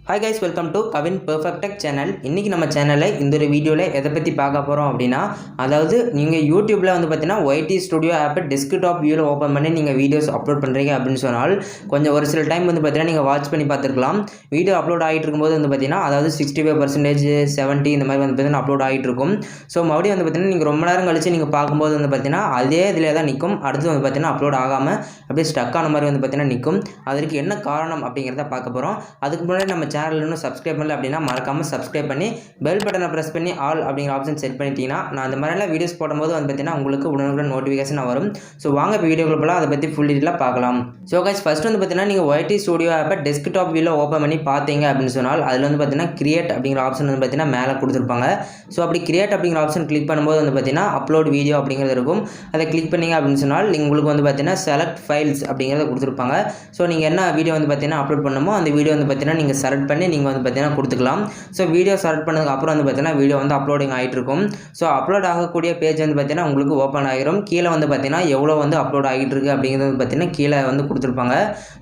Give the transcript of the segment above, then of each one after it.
Hi guys, welcome to Kavin Perfect Tech channel. இன்னைக்கு நம்ம சேனல்ல இந்த ஒரு வீடியோல எதை பத்தி பார்க்க போறோம் அப்படினா, அதாவது நீங்க YouTubeல வந்து பாத்தீங்கன்னா YT Studio ஆப் டெஸ்க்டாப் வியூல ஓபன் பண்ணி நீங்க வீடியோஸ் அப்லோட் பண்றீங்க அப்படினு சொன்னால் கொஞ்சம் ஒரு சில டைம் வந்து பாத்தீங்கன்னா நீங்க வாட்ச் பண்ணி பார்த்திருக்கலாம். வீடியோ அப்லோட் ஆயிட்டு இருக்கும்போது வந்து பாத்தீங்கன்னா அதாவது 65% 70 இந்த மாதிரி வந்து பாத்தீங்கன்னா அப்லோட் ஆயிட்டு இருக்கும். சோ மறுபடியும் வந்து பாத்தீங்கன்னா நீங்க ரொம்ப நேரம் கழிச்சு நீங்க பாக்கும்போது வந்து பாத்தீங்கன்னா அதே இதிலே தான் நிக்கும். அடுத்து வந்து பாத்தீங்கன்னா அப்லோட் ஆகாம அப்படியே ஸ்டக் ஆன மாதிரி வந்து பாத்தீங்கன்னா நிக்கும். அதற்கு என்ன காரணம் அப்படிங்கறத பார்க்க போறோம். அதுக்கு முன்னாடி நம்ம சேனல் இன்னும் சப்ஸ்கிரைப் பண்ணல அப்படினா மறக்காம சப்ஸ்கிரைப் பண்ணி பெல் பட்டனை பிரஸ் பண்ணி ஆல் அப்படிங்கிற ஆப்ஷன் செட் பண்ணிட்டீங்கன்னா நான் இந்த மாதிரிலாம் வீடியோஸ் போடும்போது வந்து பார்த்தீங்கன்னா உங்களுக்கு உடனுக்குடன் நோட்டிஃபிகேஷன் வரும். ஸோ வாங்க இப்போ வீடியோக்குள்ள போகலாம். அதை பற்றி ஃபுல் டீட்டெயிலாக பார்க்கலாம். ஸோ கைஸ் ஃபர்ஸ்ட் வந்து பார்த்தீங்கன்னா நீங்கள் YT Studio ஆப்பை டெஸ்க்டாப் வியூவில் ஓப்பன் பண்ணி பார்த்தீங்க அப்படின்னு சொன்னால் அதில் வந்து பார்த்தீங்கன்னா கிரியேட் அப்படிங்கிற ஆப்ஷன் வந்து பார்த்தீங்கன்னா மேலே கொடுத்துருப்பாங்க. ஸோ அப்படி கிரியேட் அப்படிங்கிற ஆப்ஷன் கிளிக் பண்ணும்போது வந்து பார்த்தீங்கன்னா அப்லோட் வீடியோ அப்படிங்கிறது இருக்கும். அதை கிளிக் பண்ணீங்க அப்படின்னு சொன்னால் உங்களுக்கு வந்து பார்த்தீங்கன்னா செலக்ட் ஃபைல்ஸ் அப்படிங்கிறத கொடுத்துருப்பாங்க. ஸோ நீங்கள் என்ன வீடியோ வந்து பார்த்தீங்கன்னா அப்லோட் பண்ணுமோ அந்த வீடியோ வந்து பார்த்தீங்கன்னா நீங்கள் செலக்ட் பண்ணி நீங்கள் வந்து பார்த்தீங்கன்னா கொடுத்துக்கலாம். ஸோ வீடியோ செலக்ட் பண்ணதுக்கு அப்புறம் வந்து பார்த்தீங்கன்னா வீடியோ வந்து அப்லோடிங் ஆகிட்டு இருக்கும். ஸோ அப்லோட் ஆகக்கூடிய பேஜ் வந்து பார்த்தீங்கன்னா உங்களுக்கு ஓப்பன் ஆகிரும். கீழே வந்து பார்த்தீங்கன்னா எவ்வளோ வந்து அப்லோட் ஆகிட்டு இருக்கு அப்படிங்கிறது பார்த்தீங்கன்னா கீழே வந்து கொடுத்துருப்பாங்க.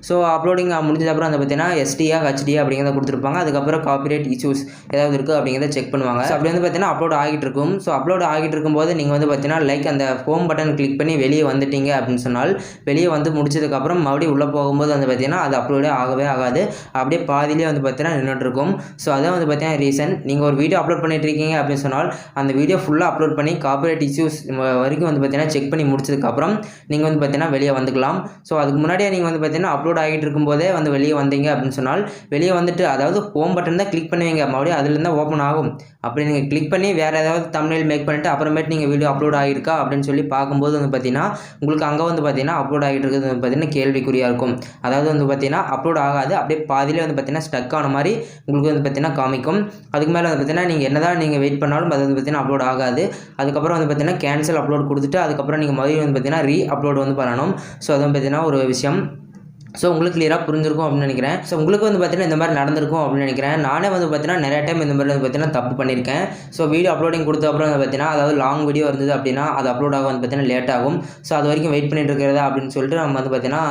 ஸோ அப்லோடிங் முடிஞ்சது அப்புறம் வந்து பார்த்தீங்கன்னா SDயா HD அப்படிங்கிறத கொடுத்துருப்பாங்க. அதுக்கப்புறம் காப்பிரைட் இஷ்யூஸ் ஏதாவது இருக்குது அப்படிங்கிறத செக் பண்ணுவாங்க. ஸோ அப்படி வந்து பார்த்தீங்கன்னா அப்லோட் ஆகிட்டு இருக்கும். ஸோ அப்லோட் ஆகிட்டு இருக்கும்போது நீங்கள் வந்து பார்த்தீங்கன்னா லைக் அந்த ஹோம் பட்டன் கிளிக் பண்ணி வெளியே வந்துட்டீங்க அப்படின்னு சொன்னால் வெளியே வந்து முடிச்சதுக்கப்புறம் மறுபடியும் உள்ளே போகும்போது வந்து பார்த்தீங்கன்னா அது அப்லோடே ஆகவே ஆகாது. அப்படியே பாதியிலே வந்து பார்த்தீங்கன்னா நின்றுட்டு இருக்கும். ஸோ அதான் வந்து பார்த்தீங்கன்னா ரீசன். நீங்கள் ஒரு வீடியோ அப்லோட் பண்ணிட்டு இருக்கீங்க அப்படின்னு சொன்னால் அந்த வீடியோ ஃபுல்லாக அப்லோட் பண்ணி காப்பிரைட் இஷ்யூஸ் வரைக்கும் வந்து பார்த்தீங்கன்னா செக் பண்ணி முடிச்சதுக்கப்புறம் நீங்கள் வந்து பார்த்தீங்கன்னா வெளியே வந்துக்கலாம். ஸோ அதுக்கு முன்னாடியே நீங்கள் வந்து பார்த்தீங்கன்னா அப்லோட் ஆகிட்டு இருக்கும்போதே வந்து வெளியே வந்தீங்க அப்படின்னு சொன்னால் வெளியே வந்துட்டு அதாவது ஹோம் பட்டன் தான் கிளிக் பண்ணுவீங்க, மறுபடியும் அதுலேருந்து தான் ஓப்பன் ஆகும். அப்படி நீங்கள் கிளிக் பண்ணி வேறு ஏதாவது தம்ப்நெயில் மேக் பண்ணிட்டு அப்புறமேட்டு நீங்கள் வீடியோ அப்லோட் ஆகிருக்கா அப்படின்னு சொல்லி பார்க்கும்போது வந்து பார்த்தீங்கன்னா உங்களுக்கு அங்கே வந்து பார்த்தீங்கன்னா அப்லோட் ஆகிட்டு இருக்கிறது வந்து பார்த்தீங்கன்னா கேள்விக்குறியாக இருக்கும். அதாவது வந்து பார்த்தீங்கன்னா அப்லோட் ஆகாது, அப்படியே பாதியிலே வந்து பார்த்தீங்கன்னா ஸ்டக் ஆன மாதிரி உங்களுக்கு வந்து பார்த்தீங்கன்னா காமிக்கும். அதுக்கு மேலே வந்து பார்த்தீங்கன்னா நீங்கள் என்னதான் நீங்கள் வெயிட் பண்ணாலும் அது வந்து பார்த்தீங்கன்னா அப்லோட் ஆகாது. அதுக்கப்புறம் வந்து பார்த்தீங்கன்னா கேன்சல் அப்லோட் கொடுத்துட்டு அதுக்கப்புறம் நீங்கள் மறுபடியும் வந்து பார்த்தீங்கன்னா ரீ அப்லோட் வந்து பண்ணணும். ஸோ அது வந்து பார்த்தீங்கன்னா ஒரு விஷயம். ஸோ உங்களுக்கு கிளியராக புரிஞ்சிருக்கும் அப்படின்னு நினைக்கிறேன். ஸோ உங்களுக்கு வந்து பார்த்தீங்கன்னா இந்த மாதிரி நடந்திருக்கும் அப்படின்னு நினைக்கிறேன். நானே வந்து பார்த்தீங்கன்னா நிறைய டைம் இந்த மாதிரி வந்து பார்த்தீங்கன்னா தப்பு பண்ணியிருக்கேன். ஸோ வீடியோ அப்லோடிங் கொடுத்த அப்புறம் வந்து பார்த்தீங்கன்னா அதாவது லாங் வீடியோ இருந்தது அப்படின்னா அது அப்லோட் ஆக வந்து பார்த்தீங்கன்னா லேட் ஆகும். ஸோ அது வரைக்கும் வெயிட் பண்ணிட்டு இருக்கிறதா அப்படின்னு சொல்லிட்டு நம்ம வந்து பார்த்தீங்கன்னா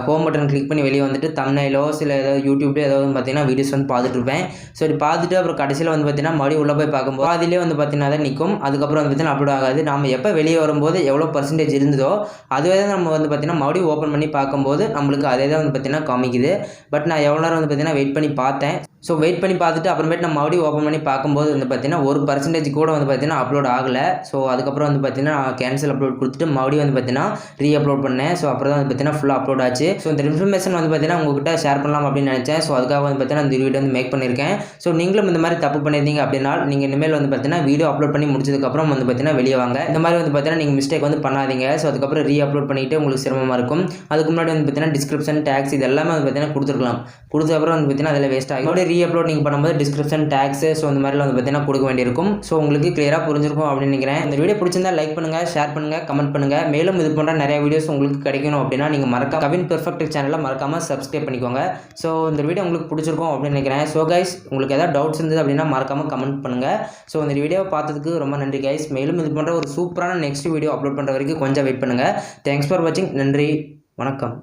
ஹோம் பட்டன் கிளிக் பண்ணி வெளியே வந்துட்டு தம்ப்நெயிலோ சில ஏதாவது யூடியூப்லேயே ஏதாவது வந்து பார்த்தீங்கன்னா வீடியோஸ் வந்து பார்த்துட்டு இருப்பேன். ஸோ இப்படி பார்த்துட்டு அப்புறம் கடைசியில் வந்து பார்த்தீங்கன்னா மறுபடியும் உள்ளே போய் பார்க்கும்போது அதிலே வந்து பார்த்தீங்கன்னா தான் நிற்கும். அதுக்கப்புறம் வந்து பார்த்தீங்கன்னா அப்லோட் ஆகாது. நம்ம எப்போ வெளியே வரும்போது எவ்வளோ % இருந்ததோ அதுவே தான் நம்ம வந்து பார்த்தீங்கன்னா மறுபடியும் ஓப்பன் பண்ணி பார்க்கும்போது நம்மளுக்கு அதே தான் வந்து பார்த்தீங்கன்னா காமிக்குது. பட் நான் எவ்வளோ நேரம் வந்து பார்த்தீங்கன்னா வெயிட் பண்ணி பார்த்தேன். ஸோ வெயிட் பண்ணி பார்த்துட்டு அப்புறமேட்டு நம்ம மறுபடியும் ஓப்பன் பண்ணி பார்க்கும்போது வந்து பார்த்தீங்கன்னா 1% கூட வந்து பார்த்தீங்கன்னா அப்லோட் ஆகலை. ஸோ அதுக்கப்புறம் வந்து பார்த்தீங்கன்னா கேன்சல் அப்லோட் கொடுத்துட்டு மறுபடியும் வந்து பார்த்தீங்கன்னா ரீ அப்லோட் பண்ணேன். ஸோ அப்புறம் தான் வந்து பார்த்தீங்கன்னா ஃபுல்லாக அப்லோட் ஆச்சு. ஸோ இந்த இன்ஃபர்மேஷன் வந்து பார்த்தீங்கன்னா உங்ககிட்ட ஷேர் பண்ணலாம் அப்படின்னு நினச்சேன். ஸோ அதுக்காக வந்து பார்த்தீங்கன்னா இந்த வீடியோ வந்து மேக் பண்ணியிருக்கேன். ஸோ நீங்களும் இந்த மாதிரி தப்பு பண்ணியிருந்தீங்க அப்படின்னா நீங்கள் இனிமேல் வந்து பார்த்தீங்கன்னா வீடியோ அப்லோட் பண்ணி முடிச்சதுக்கப்புறம் வந்து பார்த்தீங்கன்னா வெளியே வாங்க. இந்த மாதிரி வந்து பார்த்தீங்கன்னா நீங்கள் மிஸ்டேக் வந்து பண்ணாதீங்க. ஸோ அதுக்கப்புறம் ரீ அப்லோட் பண்ணிட்டு உங்களுக்கு சிரமமாக இருக்கும். அதுக்கு முன்னாடி வந்து பார்த்தீங்கன்னா டிஸ்கிரிப்ஷன் டேக்ஸ் இது எல்லாமே வந்து பார்த்தீங்கன்னா கொடுத்துருக்கலாம். கொடுத்ததுக்கப்புறம் வந்து பார்த்தீங்கன்னா அதில் வேஸ்ட் ஆகும். அப்படியே ரீ அப்லோட் நீங்கள் பண்ணும்போது டிஸ்கிரிப்ஷன் டேக்ஸ் ஸோ இந்த மாதிரிலாம் வந்து பார்த்தீங்கன்னா கொடுக்க வேண்டியிருக்கும். ஸோ உங்களுக்கு கிளியராக புரிஞ்சிருக்கும் அப்படின்னு நினைக்கிறேன். இந்த வீடியோ பிடிச்சிருந்தா லைக் பண்ணுங்கள், ஷேர் பண்ணுங்கள், கமெண்ட் பண்ணுங்கள். மேலும் இது போன்ற நிறைய வீடியோஸ் உங்களுக்கு கிடைக்கணும் அப்படின்னா நீங்கள் மறக்காம கவின் பெர்ஃபெக்ட் டெக் சேனலை மறக்காமல் சப்ஸ்கிரைப் பண்ணிக்கோங்க. ஸோ இந்த வீடியோ உங்களுக்கு பிடிச்சிருக்கும் அப்படின்னு நினைக்கிறேன். ஸோ கைஸ் உங்களுக்கு ஏதாவது டவுட்ஸ் இருந்தது அப்படின்னா மறக்காமல் கமெண்ட் பண்ணுங்கள். ஸோ இந்த வீடியோவை பார்த்ததுக்கு ரொம்ப நன்றி கைஸ். மேலும் இது போன்ற ஒரு சூப்பரான நெக்ஸ்ட் வீடியோ அப்லோட் பண்ணுற வரைக்கும் கொஞ்சம் வெயிட் பண்ணுங்கள். தேங்க்ஸ் ஃபார் வாட்சிங். நன்றி, வணக்கம்.